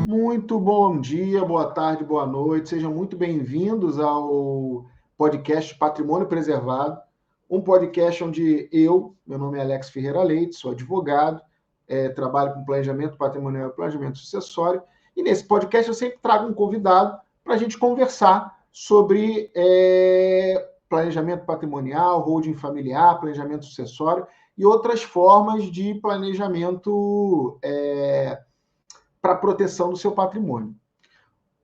Muito bom dia, boa tarde, boa noite. Sejam muito bem-vindos ao podcast Patrimônio Preservado, um podcast onde meu nome é Alex Ferreira Leite, sou advogado, trabalho com planejamento patrimonial e planejamento sucessório, e nesse podcast eu sempre trago um convidado para a gente conversar sobre planejamento patrimonial, holding familiar, planejamento sucessório e outras formas de planejamento para a proteção do seu patrimônio.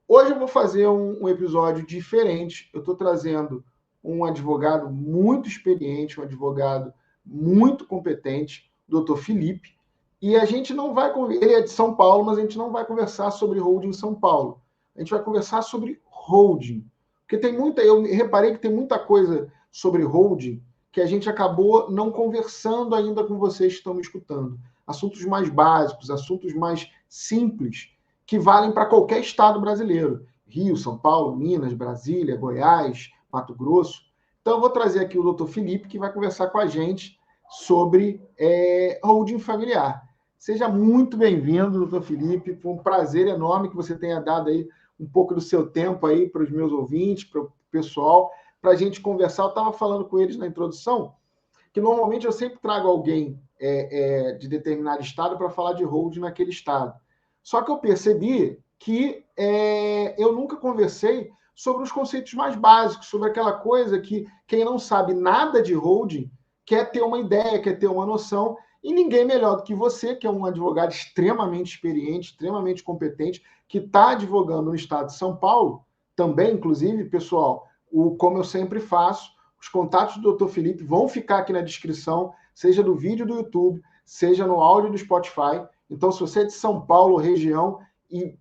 Hoje eu vou fazer um episódio diferente. Eu estou trazendo um advogado muito experiente, um advogado muito competente, o Dr. Felipe, e a gente não vai... Ele é de São Paulo, mas a gente não vai conversar sobre holding em São Paulo. A gente vai conversar sobre holding. Porque tem muita... Eu reparei que tem muita coisa sobre holding que a gente acabou não conversando ainda com vocês que estão me escutando. Assuntos mais básicos, assuntos mais simples, que valem para qualquer estado brasileiro. Rio, São Paulo, Minas, Brasília, Goiás, Mato Grosso. Então, eu vou trazer aqui o Dr. Felipe, que vai conversar com a gente sobre holding familiar. Seja muito bem-vindo, Dr. Felipe. Foi um prazer enorme que você tenha dado aí um pouco do seu tempo aí para os meus ouvintes, para o pessoal, para a gente conversar. Eu estava falando com eles na introdução que normalmente eu sempre trago alguém de determinado estado para falar de holding naquele estado. Só que eu percebi que eu nunca conversei sobre os conceitos mais básicos, sobre aquela coisa que quem não sabe nada de holding quer ter uma ideia, quer ter uma noção, e ninguém melhor do que você, que é um advogado extremamente experiente, extremamente competente, que está advogando no estado de São Paulo, também, inclusive, pessoal, como eu sempre faço, os contatos do Dr. Felipe vão ficar aqui na descrição, seja do vídeo do YouTube, seja no áudio do Spotify. Então, se você é de São Paulo, região, e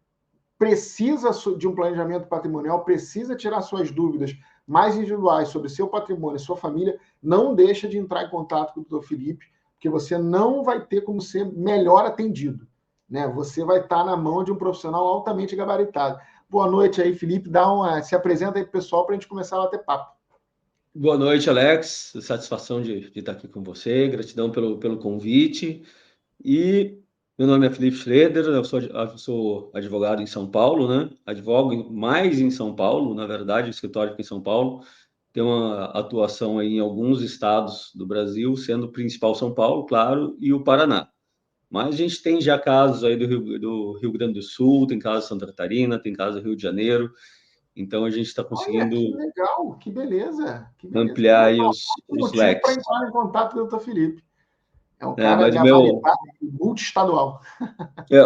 precisa de um planejamento patrimonial, precisa tirar suas dúvidas mais individuais sobre seu patrimônio, sua família, não deixa de entrar em contato com o Dr. Felipe, porque você não vai ter como ser melhor atendido. Né? Você vai estar na mão de um profissional altamente gabaritado. Boa noite aí, Felipe. Se apresenta aí para o pessoal para a gente começar a bater papo. Boa noite, Alex. Satisfação de estar aqui com você. Gratidão pelo convite. E meu nome é Felipe Schroeder, eu sou advogado em São Paulo, né? Advogo mais em São Paulo, na verdade, o escritório aqui em São Paulo tem uma atuação aí em alguns estados do Brasil, sendo o principal São Paulo, claro, e o Paraná. Mas a gente tem já casos aí do Rio Grande do Sul, tem casos de Santa Catarina, tem casos do Rio de Janeiro. Então, a gente está conseguindo... Olha, que legal, que beleza. ampliar aí Um os motivo para leques. entrar em contato com o Dr. Felipe. É um cara Mas gabaritado, multiestadual.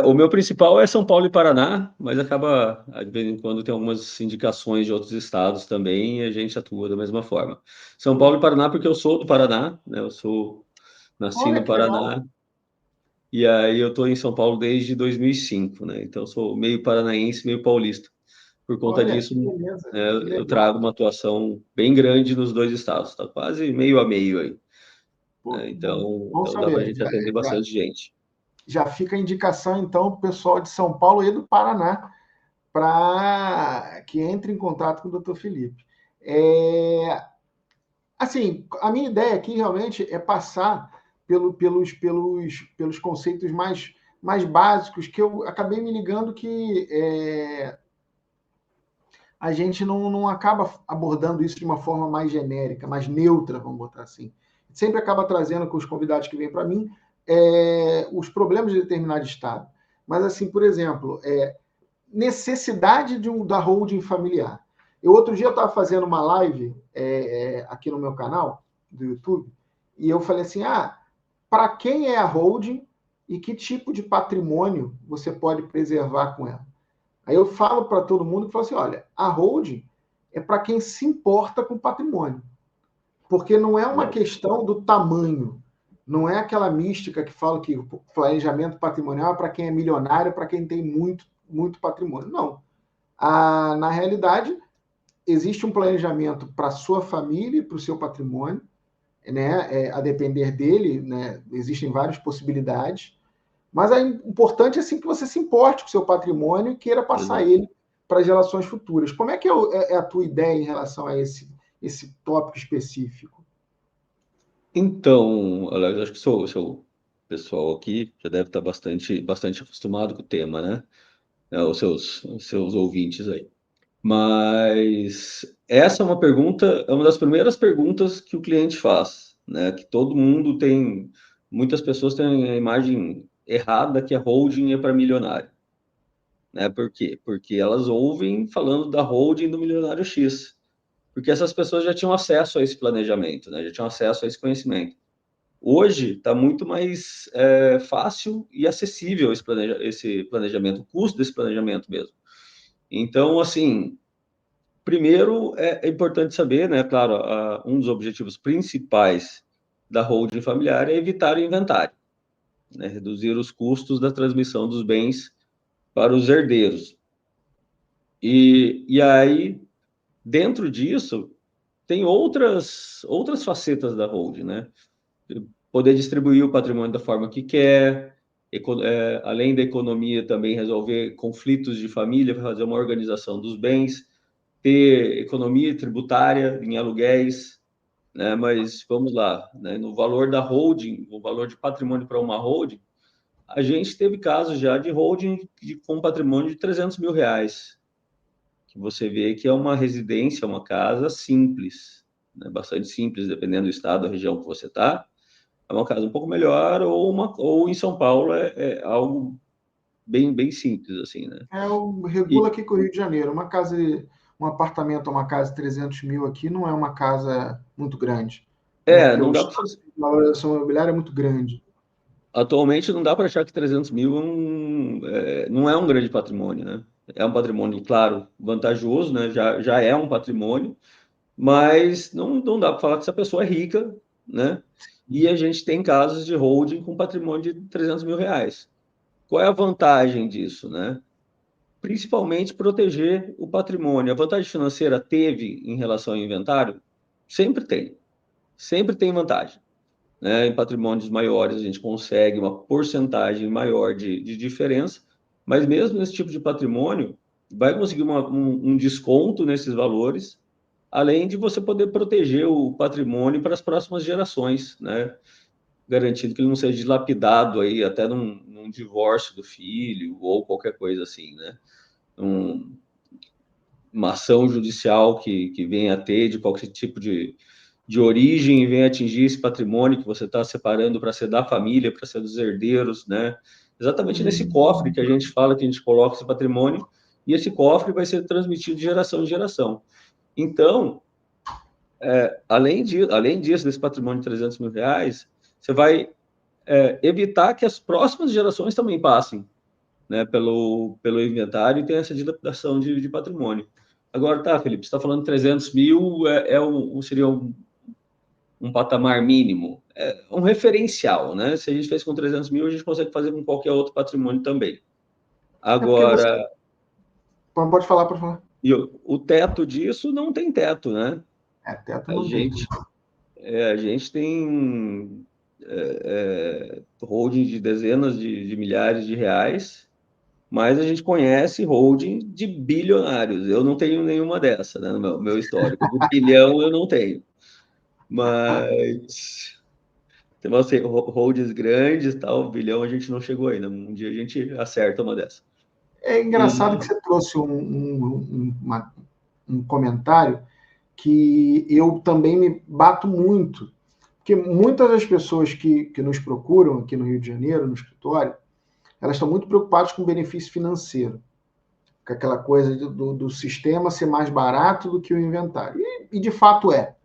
o meu principal é São Paulo e Paraná, mas acaba, de vez em quando, tem algumas indicações de outros estados também, e a gente atua da mesma forma. São Paulo e Paraná, porque eu sou do Paraná, né? Nasci Olha no que legal. Paraná, e aí eu estou em São Paulo desde 2005, né? Então, eu sou meio paranaense, meio paulista. Por conta Olha disso, que beleza, né, que eu legal. trago uma atuação bem grande nos dois estados, tá quase meio a meio aí. Pô, Né? que bom. Então, Bom dá para a saber. gente atender bastante gente. Já fica a indicação, então, para o pessoal de São Paulo e do Paraná, para que entre em contato com o Dr. Felipe. Assim, a minha ideia aqui realmente é passar pelos conceitos mais básicos, que eu acabei me ligando que a gente não acaba abordando isso de uma forma mais genérica, mais neutra, vamos botar assim. Sempre acaba trazendo com os convidados que vêm para mim os problemas de determinado estado. Mas, assim, por exemplo, necessidade da holding familiar. Outro dia eu estava fazendo uma live aqui no meu canal do YouTube e eu falei assim, para quem é a holding e que tipo de patrimônio você pode preservar com ela? Aí eu falo para todo mundo que falo assim, olha, a holding é para quem se importa com patrimônio, porque não é uma questão do tamanho, não é aquela mística que fala que o planejamento patrimonial é para quem é milionário, para quem tem muito patrimônio. Não. Na realidade, existe um planejamento para a sua família e para o seu patrimônio, né? A depender dele, né? Existem várias possibilidades, mas é importante assim que você se importe com o seu patrimônio e queira passar ele para as gerações futuras. Como é que é a tua ideia em relação a esse tópico específico? Então, Alex, acho que o seu pessoal aqui já deve estar bastante acostumado com o tema, né? Os seus ouvintes aí. Mas essa é uma das primeiras perguntas que o cliente faz, né? Que todo mundo tem, muitas pessoas têm a imagem errada que a holding é para milionário, né? Por quê? Porque elas ouvem falando da holding do milionário X, porque essas pessoas já tinham acesso a esse planejamento, né? Já tinham acesso a esse conhecimento. Hoje está muito mais fácil e acessível esse planejamento, o custo desse planejamento mesmo. Então, assim, primeiro, é importante saber, né? Claro, um dos objetivos principais da holding familiar é evitar o inventário, né? Reduzir os custos da transmissão dos bens para os herdeiros. E aí, dentro disso, tem outras facetas da holding, né? Poder distribuir o patrimônio da forma que quer, além da economia, também resolver conflitos de família, fazer uma organização dos bens, ter economia tributária em aluguéis, né? Mas vamos lá, né? No valor da holding, o valor de patrimônio para uma holding, a gente teve casos já de holding com patrimônio de R$ 300 mil, que você vê que é uma residência, uma casa simples, né? Bastante simples, dependendo do estado, da região que você está. É uma casa um pouco melhor, ou em São Paulo é algo bem simples, assim, né? Regula aqui com o Rio de Janeiro. Um apartamento, uma casa de 300 mil aqui não é uma casa muito grande, né? Porque o Não dá para estado de valorização imobiliária é muito grande. atualmente não dá para achar que 300 mil não é um grande patrimônio, né? É um patrimônio, claro, vantajoso, né? Já é um patrimônio, mas não dá para falar que essa pessoa é rica, né? E a gente tem casos de holding com patrimônio de R$ 300 mil. Qual é a vantagem disso, né? Principalmente proteger o patrimônio. A vantagem financeira teve em relação ao inventário? Sempre tem vantagem, né? Em patrimônios maiores, a gente consegue uma porcentagem maior de diferença, mas mesmo nesse tipo de patrimônio, vai conseguir um desconto nesses valores, além de você poder proteger o patrimônio para as próximas gerações, né? Garantindo que ele não seja dilapidado aí até num divórcio do filho ou qualquer coisa assim, né? Um, uma ação judicial que venha a ter de qualquer tipo de origem e venha atingir esse patrimônio que você está separando para ser da família, para ser dos herdeiros, né? Exatamente nesse cofre que a gente fala que a gente coloca esse patrimônio, e esse cofre vai ser transmitido de geração em geração. Então, além disso, desse patrimônio de R$ 300 mil, você vai evitar que as próximas gerações também passem, né, pelo inventário e tenha essa dilapidação de patrimônio. Agora, tá, Felipe, você está falando 300 mil, seria um patamar mínimo, um referencial, né? Se a gente fez com 300 mil, a gente consegue fazer com qualquer outro patrimônio também. É porque você. Agora, Pode falar, pode falar. o teto disso não tem teto, né? Teto A não tem. gente, a gente tem holding de dezenas de milhares de reais, mas a gente conhece holding de bilionários. Eu não tenho nenhuma dessa, né, no meu histórico. De bilhão eu não tenho. Mas tem umas holdings grandes, tal, bilhão a gente não chegou ainda. Um dia a gente acerta uma dessa. É engraçado que você trouxe um comentário que eu também me bato muito. Porque muitas das pessoas que nos procuram aqui no Rio de Janeiro, no escritório, elas estão muito preocupadas com o benefício financeiro, com aquela coisa do sistema ser mais barato do que o inventário. E de fato é.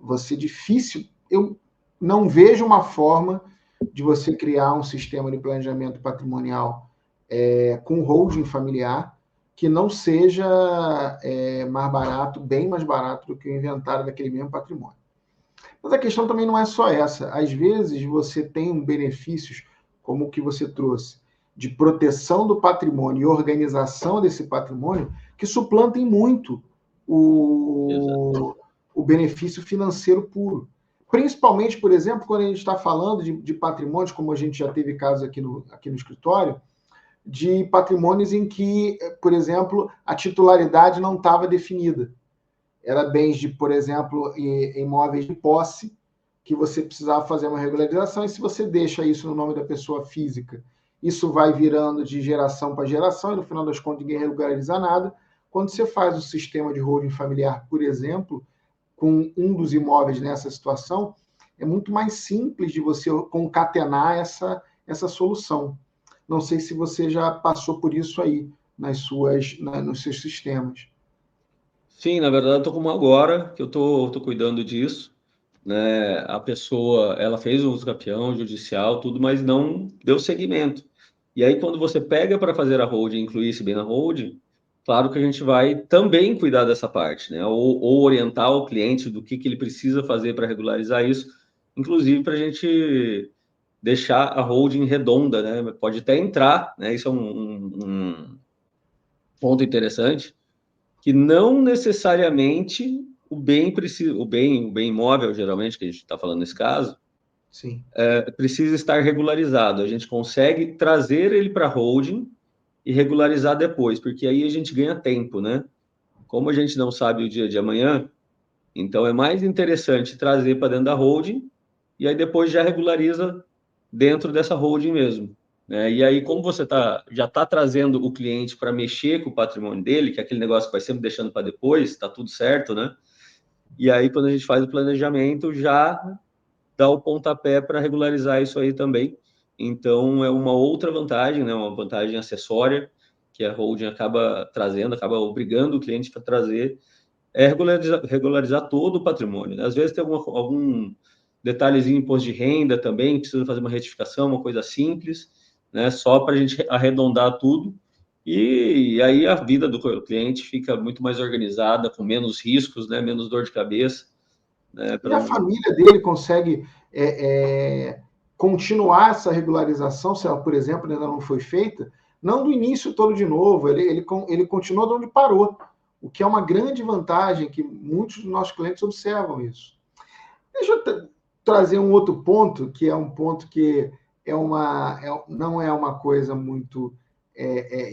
Você difícil, eu não vejo uma forma de você criar um sistema de planejamento patrimonial com holding familiar que não seja mais barato, bem mais barato do que o inventário daquele mesmo patrimônio. Mas a questão também não é só essa. Às vezes você tem benefícios, como o que você trouxe, de proteção do patrimônio e organização desse patrimônio, que suplantem muito o benefício financeiro puro. Principalmente, por exemplo, quando a gente está falando de patrimônios, como a gente já teve casos aqui no escritório, de patrimônios em que, por exemplo, a titularidade não estava definida. Era bens de, por exemplo, imóveis de posse, que você precisava fazer uma regularização, e se você deixa isso no nome da pessoa física, isso vai virando de geração para geração, e no final das contas ninguém regulariza nada. Quando você faz o sistema de holding familiar, por exemplo, com um dos imóveis nessa situação, é muito mais simples de você concatenar essa solução. Não sei se você já passou por isso aí nos seus sistemas. Sim, na verdade, eu estou como agora, que eu tô cuidando disso, né? A pessoa, ela fez um campeão judicial, tudo, mas não deu seguimento. E aí, quando você pega para fazer a holding, incluir isso bem na holding, claro que a gente vai também cuidar dessa parte, né? Ou orientar o cliente do que ele precisa fazer para regularizar isso, inclusive para a gente deixar a holding redonda, né? Pode até entrar, né? Isso é um ponto interessante, que não necessariamente o bem precisa, o bem imóvel, geralmente, que a gente está falando nesse caso, Sim. precisa estar regularizado. A gente consegue trazer ele para a holding e regularizar depois, porque aí a gente ganha tempo, né? Como a gente não sabe o dia de amanhã, então é mais interessante trazer para dentro da holding e aí depois já regulariza dentro dessa holding mesmo, né? E aí, como você já está trazendo o cliente para mexer com o patrimônio dele, que é aquele negócio que vai sempre deixando para depois, está tudo certo, né? E aí, quando a gente faz o planejamento, já dá o pontapé para regularizar isso aí também. Então, é uma outra vantagem, né? Uma vantagem acessória que a holding acaba trazendo, acaba obrigando o cliente para trazer, é regularizar todo o patrimônio, né? Às vezes tem algum detalhezinho de imposto de renda também, precisa fazer uma retificação, uma coisa simples, né? Só para a gente arredondar tudo. E aí a vida do cliente fica muito mais organizada, com menos riscos, né? Menos dor de cabeça, né? E a família dele consegue continuar essa regularização, se ela, por exemplo, ainda não foi feita, não do início todo de novo, ele continua de onde parou, o que é uma grande vantagem, que muitos dos nossos clientes observam isso. Deixa eu trazer um outro ponto, que é um ponto que não é uma coisa muito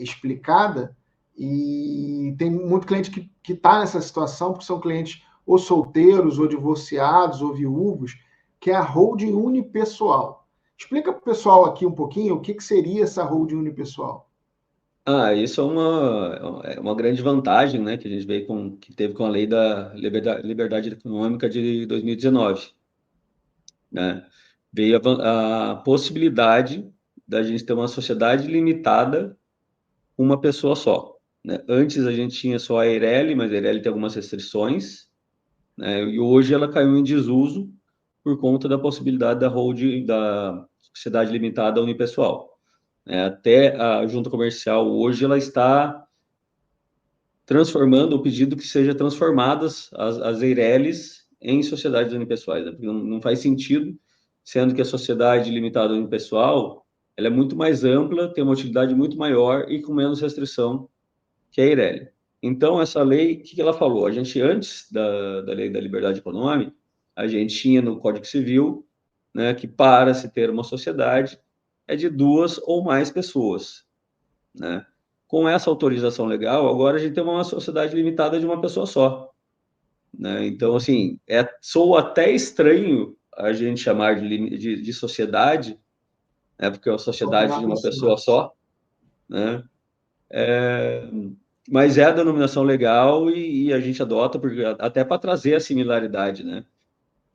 explicada, e tem muito cliente que está nessa situação, porque são clientes ou solteiros, ou divorciados, ou viúvos, que é a holding unipessoal. Explica para o pessoal aqui um pouquinho o que seria essa holding unipessoal. Isso é uma grande vantagem, né? Que a gente que teve com a lei da liberdade econômica de 2019, né? Veio a possibilidade da gente ter uma sociedade limitada, uma pessoa só, né? Antes a gente tinha só a Eireli, mas a Eireli tem algumas restrições, né? E hoje ela caiu em desuso por conta da possibilidade da holding, da sociedade limitada unipessoal, né? Até a junta comercial hoje ela está transformando o pedido que seja transformadas as Eireles em sociedades unipessoais, né? Porque não faz sentido, sendo que a sociedade limitada unipessoal ela é muito mais ampla, tem uma utilidade muito maior e com menos restrição que a Eireli. Então, essa lei, o que ela falou? A gente, antes da lei da liberdade econômica, a gente tinha no Código Civil, né, que para se ter uma sociedade é de duas ou mais pessoas, né? Com essa autorização legal, agora a gente tem uma sociedade limitada de uma pessoa só, né? Então, assim, soa até estranho a gente chamar de sociedade, né? Porque é uma sociedade de uma pessoa só, né? Mas é a denominação legal e a gente adota porque, até para trazer a similaridade, né?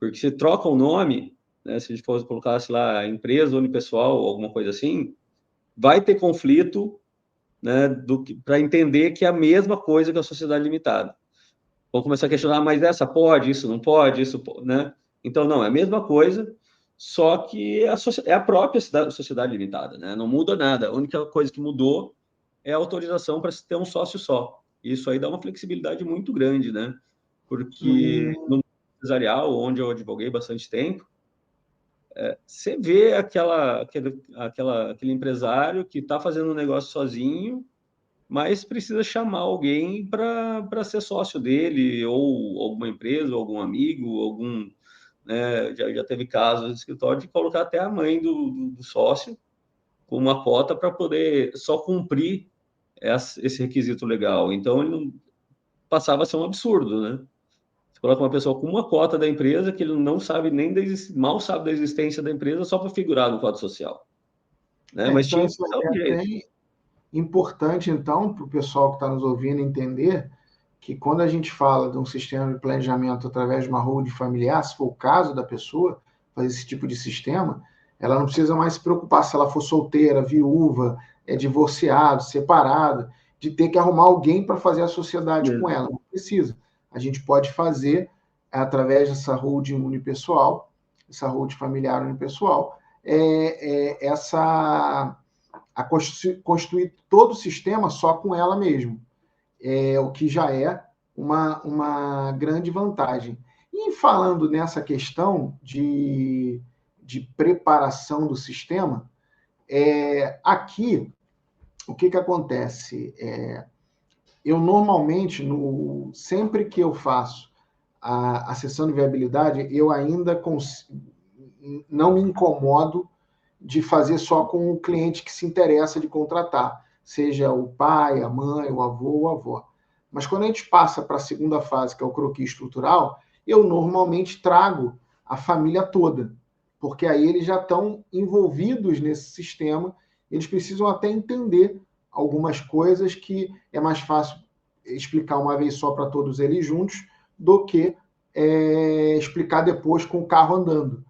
Porque se troca o nome, né? Se a gente fosse colocasse lá empresa, unipessoal, alguma coisa assim, vai ter conflito, né? Para entender que é a mesma coisa que a sociedade limitada. Vão começar a questionar, mas essa pode, isso não pode, isso, né? Então, não, é a mesma coisa, só que é a própria sociedade limitada, né? Não muda nada. A única coisa que mudou é a autorização para se ter um sócio só. Isso aí dá uma flexibilidade muito grande, né? Porque no mundo empresarial, onde eu advoguei bastante tempo, você vê aquele empresário que está fazendo um negócio sozinho, mas precisa chamar alguém para ser sócio dele, ou alguma empresa, ou algum amigo, né, já teve casos no escritório de colocar até a mãe do sócio com uma cota para poder só cumprir esse requisito legal. Então, ele não, passava a ser um absurdo, né? coloca uma pessoa com uma cota da empresa que ele não sabe nem mal sabe da existência da empresa só para figurar no quadro social, né? Mas Então, tinha que isso dar um é jeito. até importante, então, para o pessoal que está nos ouvindo entender que quando a gente fala de um sistema de planejamento através de uma holding familiar, se for o caso da pessoa fazer esse tipo de sistema, ela não precisa mais se preocupar se ela for solteira, viúva, divorciado, separado, de ter que arrumar alguém para fazer a sociedade com ela. Não precisa. A gente pode fazer através dessa holding unipessoal, essa holding familiar unipessoal, essa a construir todo o sistema só com ela mesma, o que já é uma grande vantagem. E falando nessa questão de preparação do sistema, aqui, o que acontece? Eu normalmente, sempre que eu faço a sessão de viabilidade, eu ainda não me incomodo de fazer só com o cliente que se interessa de contratar, seja o pai, a mãe, o avô ou a avó. Mas quando a gente passa para a segunda fase, que é o croquis estrutural, eu normalmente trago a família toda, porque aí eles já estão envolvidos nesse sistema, eles precisam até entender algumas coisas que é mais fácil explicar uma vez só para todos eles juntos do que explicar depois com o carro andando.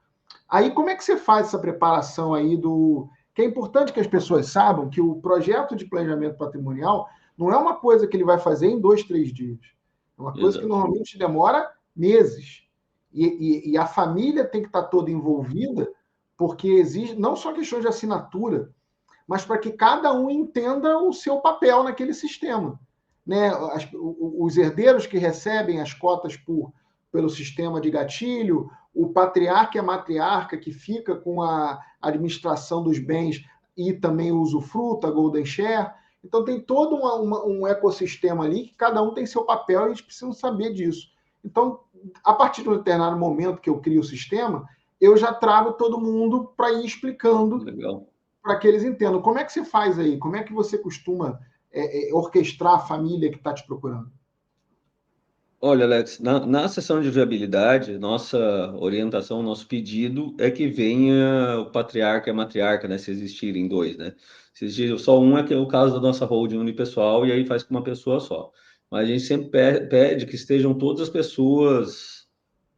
Aí, como é que você faz essa preparação aí do... Que é importante que as pessoas saibam que o projeto de planejamento patrimonial não é uma coisa que ele vai fazer em 2, 3 dias. É uma coisa que normalmente demora meses. E a família tem que estar toda envolvida, porque exige não só questões de assinatura, mas para que cada um entenda o seu papel naquele sistema. Né? Os herdeiros que recebem as cotas pelo sistema de gatilho, o patriarca e a matriarca que fica com a administração dos bens e também o usufruto, a Golden Share. Então tem todo um ecossistema ali que cada um tem seu papel e eles precisam saber disso. Então, a partir de um determinado momento que eu crio o sistema, eu já trago todo mundo para ir explicando para que eles entendam. Como é que você faz aí? Como é que você costuma orquestrar a família que está te procurando? Olha, Alex, na sessão de viabilidade, nossa orientação, nosso pedido é que venha o patriarca e a matriarca, né? Se existirem dois, né? Se existir só um, é que é o caso da nossa holding unipessoal, e aí faz com uma pessoa só. Mas a gente sempre pede que estejam todas as pessoas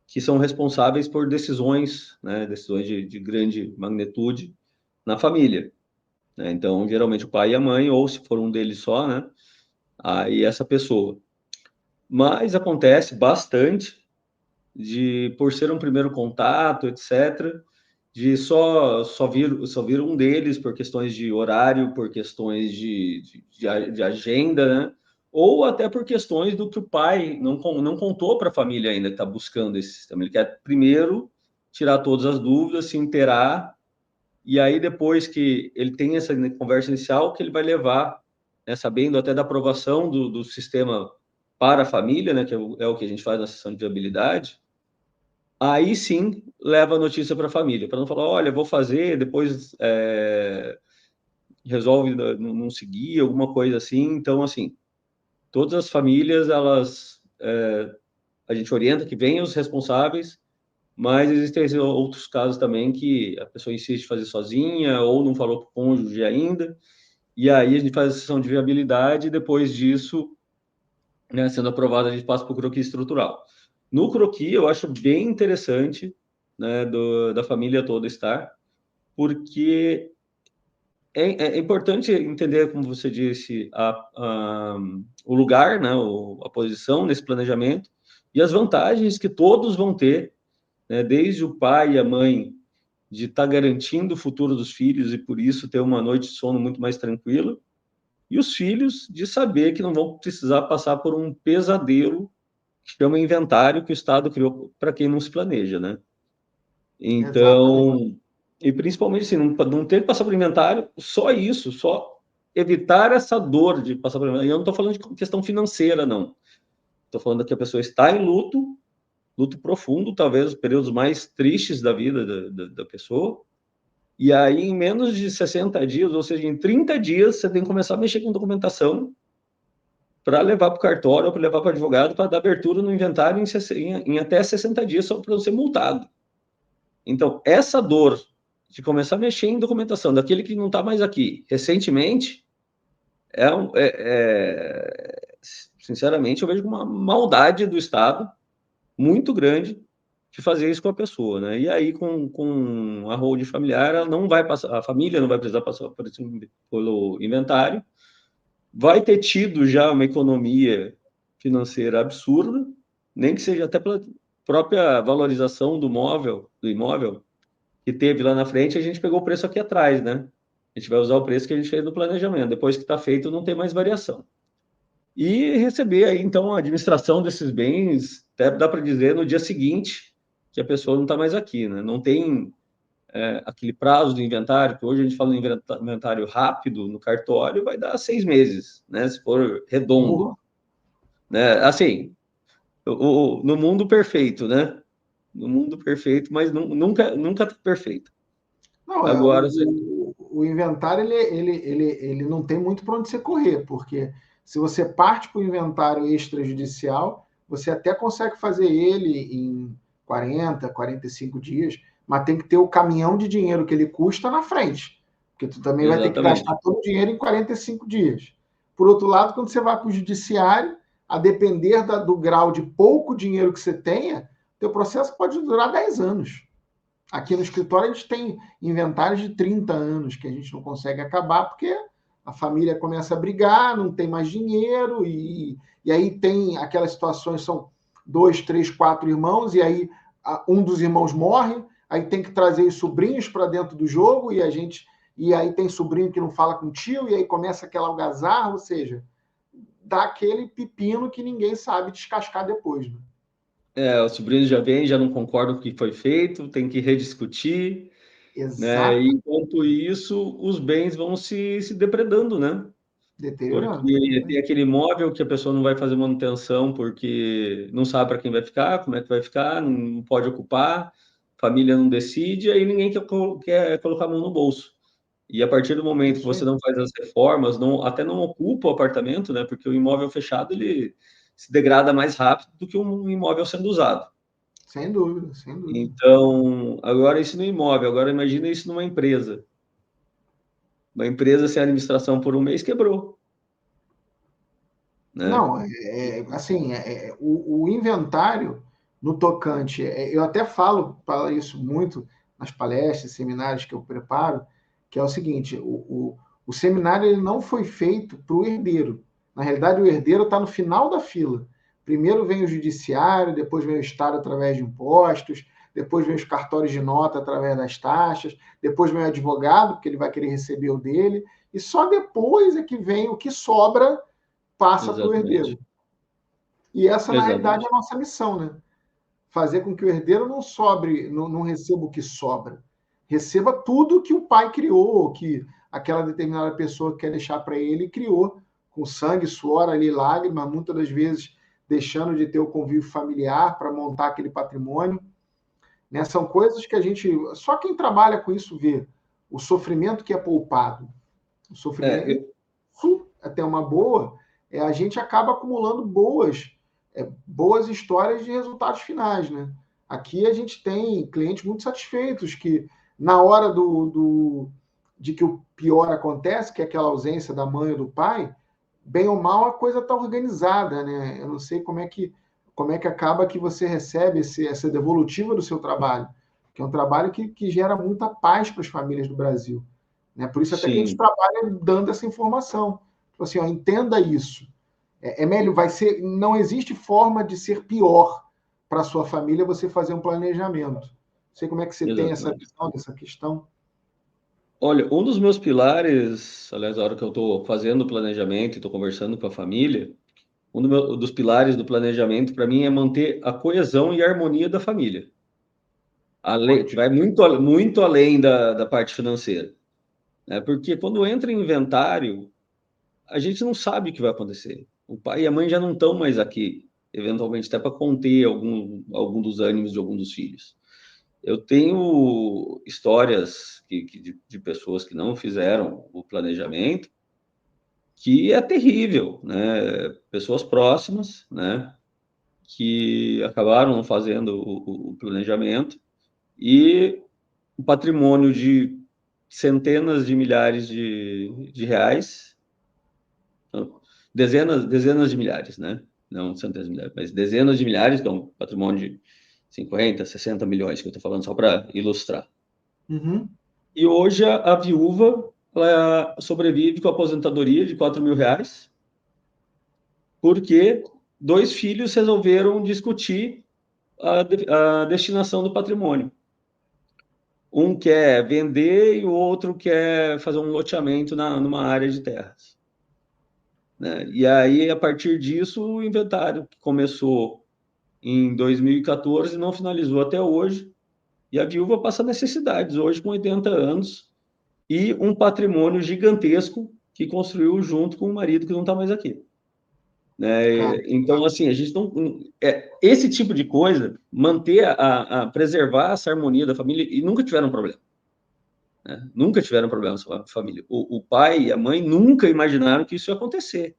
que são responsáveis por decisões, né? Decisões de grande magnitude na família, né? Então, geralmente o pai e a mãe, ou se for um deles só, né? Aí essa pessoa. Mas acontece bastante por ser um primeiro contato, etc., de só vir um deles por questões de horário, por questões de agenda, né? Ou até por questões do que o pai não contou para a família ainda que está buscando esse sistema. Ele quer primeiro tirar todas as dúvidas, se inteirar, e aí depois que ele tem essa conversa inicial, que ele vai levar, né, sabendo até da aprovação do sistema para a família, né, que é o que a gente faz na sessão de viabilidade, aí sim leva a notícia para a família, para não falar, olha, vou fazer, depois resolve não seguir, alguma coisa assim. Então, assim, todas as famílias, a gente orienta que venham os responsáveis, mas existem outros casos também que a pessoa insiste em fazer sozinha ou não falou com o cônjuge ainda, e aí a gente faz a sessão de viabilidade e depois disso, né, sendo aprovado, a gente passa para o croquis estrutural. No croquis, eu acho bem interessante, né, da família toda estar, porque é importante entender, como você disse, o lugar, né, a posição nesse planejamento e as vantagens que todos vão ter, né, desde o pai e a mãe de estar garantindo o futuro dos filhos e por isso ter uma noite de sono muito mais tranquila, e os filhos de saber que não vão precisar passar por um pesadelo que chama inventário que o Estado criou para quem não se planeja, né? Exatamente. Então, e principalmente assim, não ter que passar por inventário, só isso, só evitar essa dor de passar por inventário. Eu não estou falando de questão financeira, não. Estou falando que a pessoa está em luto profundo, talvez os períodos mais tristes da vida da pessoa, e aí em menos de 60 dias, ou seja, em 30 dias, você tem que começar a mexer com documentação para levar para o cartório ou para levar para o advogado para dar abertura no inventário em até 60 dias só para não ser multado. Então, essa dor de começar a mexer em documentação daquele que não está mais aqui recentemente, sinceramente, eu vejo uma maldade do Estado muito grande de fazer isso com a pessoa, né? E aí, com a holding familiar, ela não vai passar, a família não vai precisar passar pelo inventário, vai ter tido já uma economia financeira absurda, nem que seja até pela própria valorização do imóvel que teve lá na frente, a gente pegou o preço aqui atrás, né? A gente vai usar o preço que a gente fez no planejamento. Depois que está feito, não tem mais variação. E receber aí, então, a administração desses bens, até dá para dizer, no dia seguinte, que a pessoa não está mais aqui, né? Não tem aquele prazo do inventário, que hoje a gente fala em inventário rápido no cartório, vai dar 6 meses, né? Se for redondo. Né? Assim, no mundo perfeito, né? No mundo perfeito, mas nunca está perfeito. Não, Agora, o inventário ele não tem muito para onde você correr, porque se você parte para o inventário extrajudicial, você até consegue fazer ele em 40, 45 dias, mas tem que ter o caminhão de dinheiro que ele custa na frente, porque tu também vai ter que exatamente. gastar todo o dinheiro em 45 dias. Por outro lado, quando você vai para o judiciário, a depender do grau de pouco dinheiro que você tenha, teu processo pode durar 10 anos. Aqui no escritório a gente tem inventários de 30 anos que a gente não consegue acabar porque a família começa a brigar, não tem mais dinheiro, e aí tem aquelas situações, são 2, 3, 4 irmãos, e aí um dos irmãos morre, aí tem que trazer os sobrinhos para dentro do jogo, e aí tem sobrinho que não fala com o tio, e aí começa aquela algazarra, ou seja, dá aquele pepino que ninguém sabe descascar depois, né? Os sobrinhos já vêm, já não concordam com o que foi feito, tem que rediscutir, né? E, Exato. enquanto isso, os bens vão se depredando, né? Deteriorando. Porque tem aquele imóvel que a pessoa não vai fazer manutenção porque não sabe para quem vai ficar, como é que vai ficar, não pode ocupar, família não decide, aí ninguém quer colocar a mão no bolso. E a partir do momento que Isso você aí. não faz as reformas, até não ocupa o apartamento, né? Porque o imóvel fechado ele se degrada mais rápido do que um imóvel sendo usado. Sem dúvida, sem dúvida. Então, agora isso no imóvel, agora imagina isso numa empresa. Uma empresa sem administração por um mês quebrou, né? Não, assim, o inventário no tocante, eu até falo isso muito nas palestras, seminários que eu preparo, que é o seguinte, o seminário ele não foi feito para o herdeiro. Na realidade, o herdeiro está no final da fila. Primeiro vem o judiciário, depois vem o Estado através de impostos, depois vem os cartórios de nota através das taxas, depois vem o advogado, porque ele vai querer receber o dele, e só depois é que vem o que sobra passa para o Exatamente. herdeiro. E essa, na realidade, é Exatamente. a nossa missão, né? Fazer com que o herdeiro não receba o que sobra. Receba tudo que o pai criou, que aquela determinada pessoa quer deixar para ele criou, com sangue, suor, ali, lágrima, muitas das vezes deixando de ter o convívio familiar para montar aquele patrimônio. Né? São coisas que a gente. Só quem trabalha com isso vê o sofrimento que é poupado. O sofrimento. É, Isso até uma boa, a gente acaba acumulando boas histórias de resultados finais, né? Aqui a gente tem clientes muito satisfeitos que na hora de que o pior acontece, que é aquela ausência da mãe ou do pai, bem ou mal a coisa está organizada, né? Eu não sei como é que acaba que você recebe essa devolutiva do seu trabalho, que é um trabalho que gera muita paz para as famílias do Brasil. Né? Por isso até que a gente sim, trabalha dando essa informação. Tipo assim, ó, entenda isso. Melhor, não existe forma de ser pior para a sua família você fazer um planejamento. Não sei como é que você tem essa exatamente. visão dessa questão. Olha, um dos meus pilares, aliás, a hora que eu estou fazendo o planejamento e estou conversando com a família, dos pilares do planejamento para mim é manter a coesão e a harmonia da família. Que vai muito além da parte financeira. Né? Porque quando entra em inventário, a gente não sabe o que vai acontecer. O pai e a mãe já não estão mais aqui, eventualmente até para conter algum dos ânimos de algum dos filhos. Eu tenho histórias de pessoas que não fizeram o planejamento que é terrível, né? Pessoas próximas, né? Que acabaram fazendo o planejamento e um patrimônio de centenas de milhares de reais, dezenas de milhares, né? Não centenas de milhares, mas dezenas de milhares, então patrimônio de 50, 60 milhões, que eu estou falando só para ilustrar. Uhum. E hoje a viúva ela sobrevive com a aposentadoria de 4 mil reais, porque dois filhos resolveram discutir a destinação do patrimônio. Um quer vender e o outro quer fazer um loteamento numa área de terras. Né? E aí, a partir disso, o inventário que começou em 2014 não finalizou até hoje, e a viúva passa necessidades hoje com 80 anos e um patrimônio gigantesco que construiu junto com o marido que não está mais aqui. Né? Cara, Então, assim, a gente não. Esse tipo de coisa, manter preservar essa harmonia da família, e nunca tiveram problema. Né? Nunca tiveram problema com a família. O pai e a mãe nunca imaginaram que isso ia acontecer.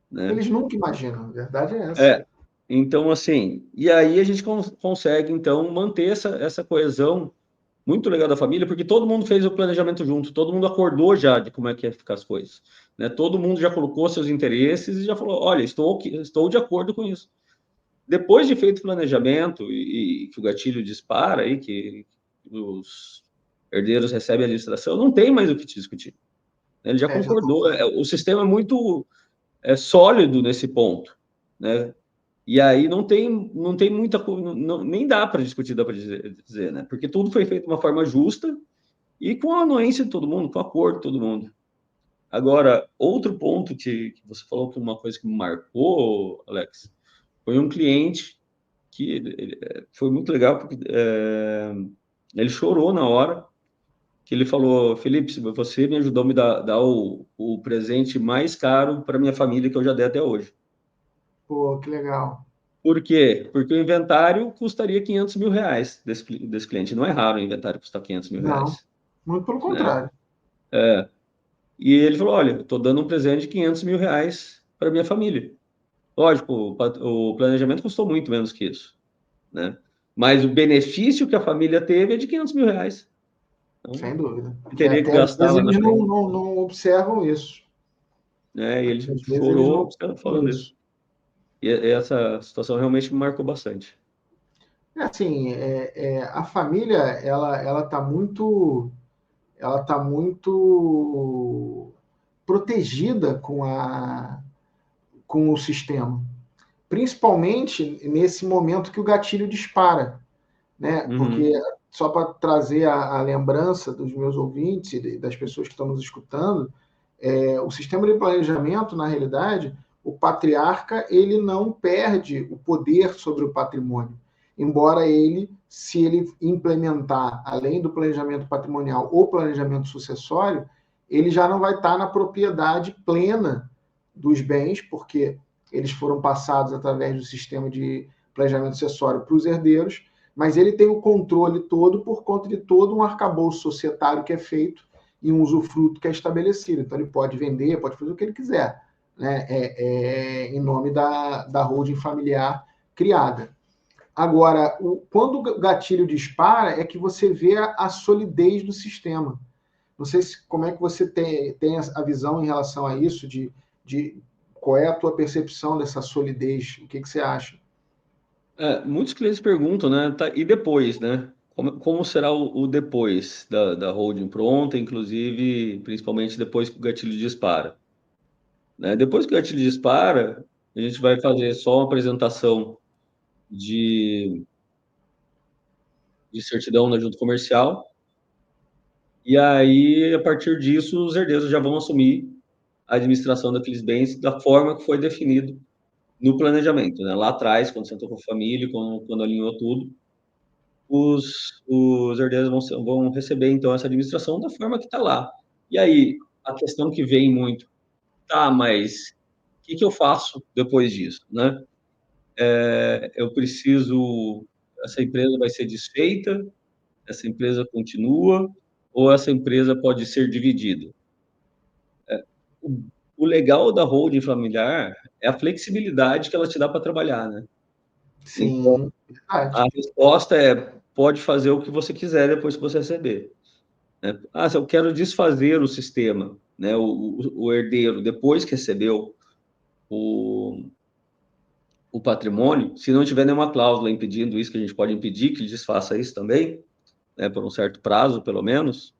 Né? eles nunca imaginam, a verdade é essa. É, então, assim, e aí a gente consegue, então, manter essa coesão muito legal da família, porque todo mundo fez o planejamento junto, todo mundo acordou já de como é que ia ficar as coisas. Né? Todo mundo já colocou seus interesses e já falou: olha, estou de acordo com isso. Depois de feito o planejamento e que o gatilho dispara, aí, que os herdeiros recebem a licitação, não tem mais o que te discutir. Ele já Já tô... concordou, o sistema é muito sólido nesse ponto. Né? E aí não tem muita coisa, nem dá para discutir, dá para dizer, né? Porque tudo foi feito de uma forma justa e com a anuência de todo mundo, com o acordo de todo mundo. Agora, outro ponto que você falou que uma coisa que me marcou, Alex, foi um cliente que foi muito legal, porque ele chorou na hora, que ele falou: Felipe, você me ajudou a me dar o presente mais caro para minha família que eu já dei até hoje. Pô, que legal. Por quê? Porque o inventário custaria 500 mil reais desse cliente. Não é raro o inventário custar 500 mil Não, reais. muito pelo Né? contrário. E ele falou: olha, estou dando um presente de 500 mil reais para minha família. Lógico, o planejamento custou muito menos que isso. Né? Mas o benefício que a família teve é de 500 mil reais. Então, Sem dúvida. ele Que teria que até às gastar vezes lá na eles frente. não observam isso. Né? E Às ele vezes eles não chorou observam falando isso. isso. E essa situação realmente me marcou bastante. É assim, a família, ela tá muito protegida com o sistema, principalmente nesse momento que o gatilho dispara, né? Porque, Uhum. só para trazer a lembrança dos meus ouvintes e das pessoas que estão nos escutando, o sistema de planejamento, na realidade, o patriarca ele não perde o poder sobre o patrimônio, embora ele, se ele implementar, além do planejamento patrimonial, o planejamento sucessório, ele já não vai estar na propriedade plena dos bens, porque eles foram passados através do sistema de planejamento sucessório para os herdeiros, mas ele tem o controle todo por conta de todo um arcabouço societário que é feito e um usufruto que é estabelecido. Então, ele pode vender, pode fazer o que ele quiser, né? Em nome da holding familiar criada. Agora, quando o gatilho dispara, é que você vê a solidez do sistema. Não sei como é que você tem a visão em relação a isso, de qual é a tua percepção dessa solidez, o que você acha? Muitos clientes perguntam, né? Tá, e depois, né? Como será o depois da holding pronta, inclusive, principalmente depois que o gatilho dispara? Né? Depois que o gatilho dispara, a gente vai fazer só uma apresentação de, de certidão na junta comercial, e aí, a partir disso, os herdeiros já vão assumir a administração daqueles bens da forma que foi definido no planejamento, né? Lá atrás, quando sentou com a família, quando alinhou tudo, os herdeiros vão receber, então, essa administração da forma que está lá. E aí, a questão que vem muito, tá, mas o que eu faço depois disso, né? Eu preciso, essa empresa vai ser desfeita, essa empresa continua, ou essa empresa pode ser dividida? o legal da holding familiar é a flexibilidade que ela te dá para trabalhar, né? Então, Sim, verdade. a resposta é: pode fazer o que você quiser depois que você receber. Né? Se eu quero desfazer o sistema, né? O herdeiro, depois que recebeu o patrimônio, se não tiver nenhuma cláusula impedindo isso, que a gente pode impedir que ele desfaça isso também, né? Por um certo prazo, pelo menos,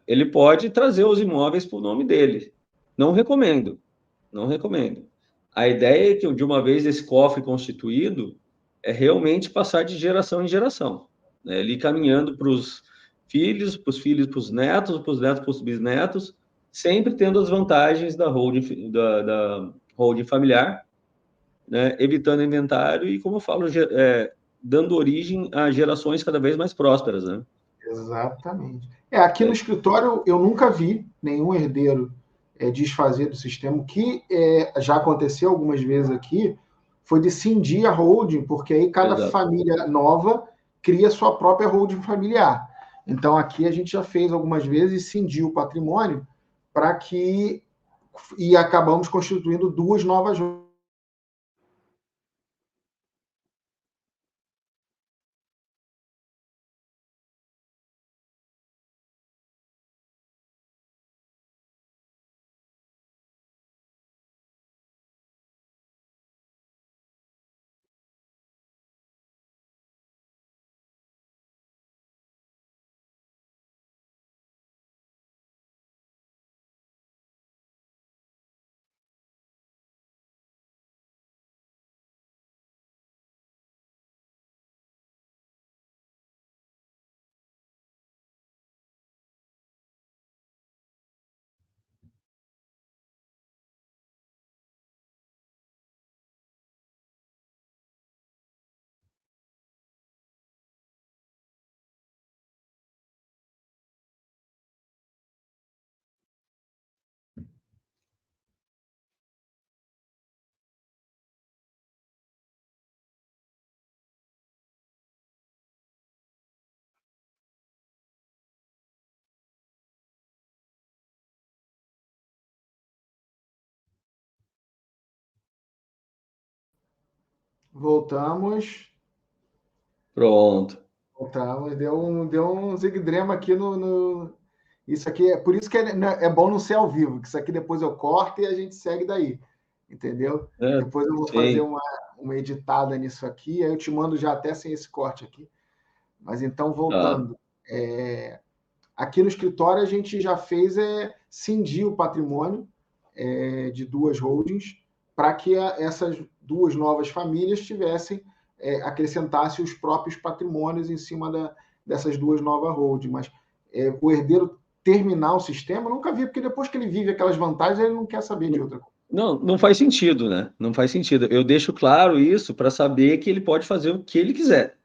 ele pode trazer os imóveis para o nome dele. Não recomendo, não recomendo. A ideia é que, de uma vez esse cofre constituído, é realmente passar de geração em geração, né? Ele ir caminhando para os filhos, para os netos para os bisnetos, sempre tendo as vantagens da holding familiar, né? Evitando inventário e, como eu falo, dando origem a gerações cada vez mais prósperas, né? Exatamente. Aqui no escritório eu nunca vi nenhum herdeiro desfazer do sistema. O que já aconteceu algumas vezes aqui foi de cindir a holding, porque aí cada Exato. família nova cria sua própria holding familiar. Então aqui a gente já fez algumas vezes cindir o patrimônio para que e acabamos constituindo duas novas. Voltamos. Pronto. Voltamos. Deu um zigdrama aqui no. Isso aqui por isso que é bom não ser ao vivo, que isso aqui depois eu corto e a gente segue daí. Entendeu? Depois eu vou fazer Sim. uma editada nisso aqui, aí eu te mando já até sem esse corte aqui. Mas então, Tá. voltando. Aqui no escritório a gente já fez cindir o patrimônio de duas holdings para que essas duas novas famílias tivessem, acrescentassem os próprios patrimônios em cima dessas duas novas holdings. Mas o herdeiro terminar o sistema, eu nunca vi, porque depois que ele vive aquelas vantagens, ele não quer saber de outra coisa. Não faz sentido, né? Não faz sentido. Eu deixo claro isso para saber que ele pode fazer o que ele quiser.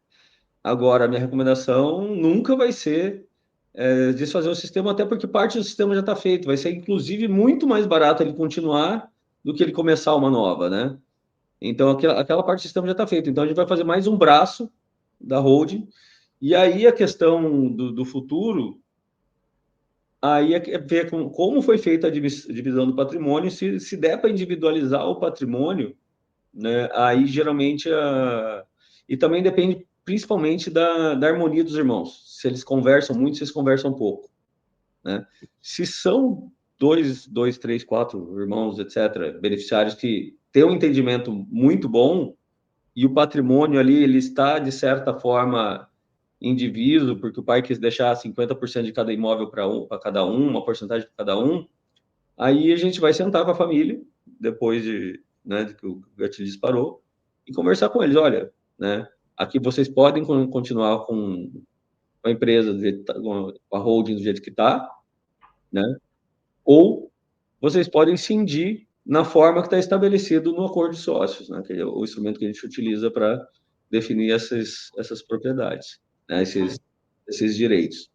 Agora, a minha recomendação nunca vai ser desfazer o sistema, até porque parte do sistema já está feito. Vai ser, inclusive, muito mais barato ele continuar do que ele começar uma nova, né? Então, aquela parte do sistema já está feita. Então, a gente vai fazer mais um braço da holding. E aí, a questão do futuro, aí é ver como foi feita a divisão do patrimônio. Se der para individualizar o patrimônio, né? Aí, geralmente, e também depende principalmente da harmonia dos irmãos. Se eles conversam muito, se eles conversam pouco, né? Se são dois, três, quatro irmãos, etc., beneficiários que têm um entendimento muito bom e o patrimônio ali ele está, de certa forma, indiviso, porque o pai quis deixar 50% de cada imóvel para cada um, uma porcentagem para cada um, aí a gente vai sentar com a família, depois de que o gatilho disparou, e conversar com eles. Olha, né, aqui vocês podem continuar com a empresa, com a holding do jeito que está, né, ou vocês podem cindir na forma que está estabelecido no acordo de sócios, né, que é o instrumento que a gente utiliza para definir essas propriedades, né, esses direitos.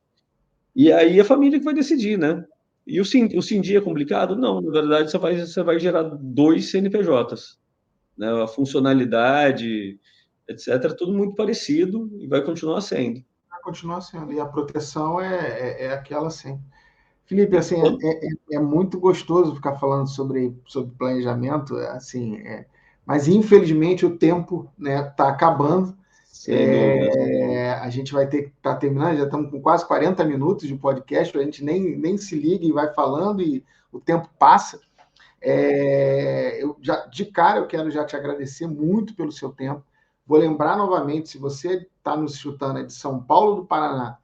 E aí a família que vai decidir, né? E o cindir é complicado? Não, na verdade você vai gerar dois CNPJs, né? A funcionalidade, etc., tudo muito parecido e vai continuar sendo. Vai continuar sendo. E a proteção é aquela sempre. Felipe, assim, é muito gostoso ficar falando sobre planejamento, assim, mas infelizmente o tempo, né, está acabando. Sem dúvida. A gente vai ter que estar terminando, já estamos com quase 40 minutos de podcast, a gente nem se liga e vai falando e o tempo passa. De cara, eu quero já te agradecer muito pelo seu tempo. Vou lembrar novamente, se você está nos escutando, é de São Paulo do Paraná,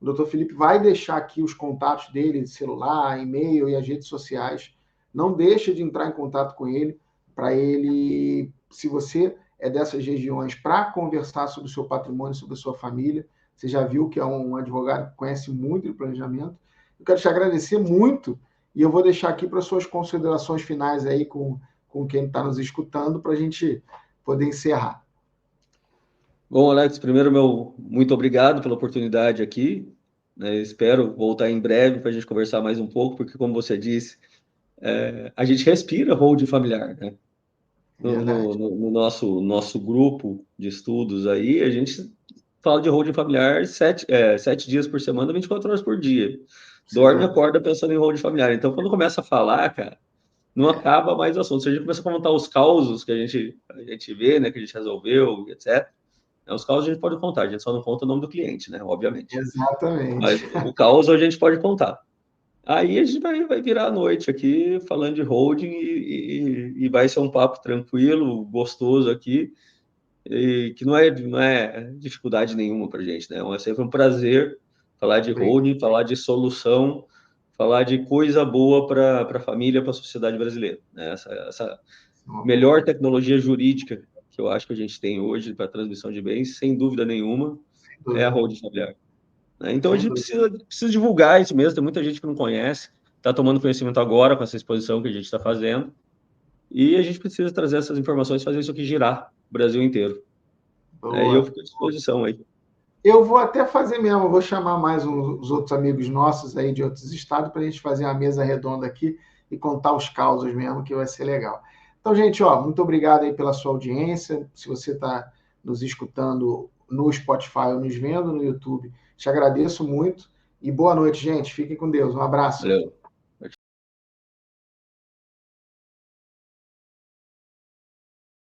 o doutor Felipe vai deixar aqui os contatos dele, celular, e-mail e as redes sociais. Não deixe de entrar em contato com ele, para ele, se você é dessas regiões, para conversar sobre o seu patrimônio, sobre a sua família. Você já viu que é um advogado que conhece muito de planejamento. Eu quero te agradecer muito e eu vou deixar aqui para suas considerações finais aí com quem está nos escutando, para a gente poder encerrar. Bom, Alex, primeiro, muito obrigado pela oportunidade aqui. Né? Espero voltar em breve para a gente conversar mais um pouco, porque, como você disse, a gente respira holding familiar, né? No nosso grupo de estudos aí, a gente fala de holding familiar 7 dias por semana, 24 horas por dia. Dorme e acorda pensando em holding familiar. Então, quando começa a falar, cara, não acaba mais o assunto. Se a gente começa a contar os causos que a gente vê, né, que a gente resolveu, etc., os causos a gente pode contar, a gente só não conta o nome do cliente, né, obviamente. Exatamente. Mas o caos a gente pode contar. Aí a gente vai virar a noite aqui falando de holding e vai ser um papo tranquilo, gostoso aqui, e que não é dificuldade nenhuma para a gente, né? É sempre um prazer falar de holding, falar de solução, falar de coisa boa para a família, para a sociedade brasileira. Né? Essa melhor tecnologia jurídica que eu acho que a gente tem hoje para transmissão de bens, sem dúvida nenhuma, é a holding familiar. Então a gente precisa divulgar isso mesmo, tem muita gente que não conhece, está tomando conhecimento agora com essa exposição que a gente está fazendo, e a gente precisa trazer essas informações, fazer isso aqui girar o Brasil inteiro. E eu fico à disposição aí. Eu vou até fazer mesmo, vou chamar mais os outros amigos nossos aí de outros estados para a gente fazer uma mesa redonda aqui e contar os causos mesmo, que vai ser legal. Então, gente, muito obrigado aí pela sua audiência. Se você está nos escutando no Spotify ou nos vendo no YouTube, te agradeço muito. E boa noite, gente. Fiquem com Deus. Um abraço. Valeu.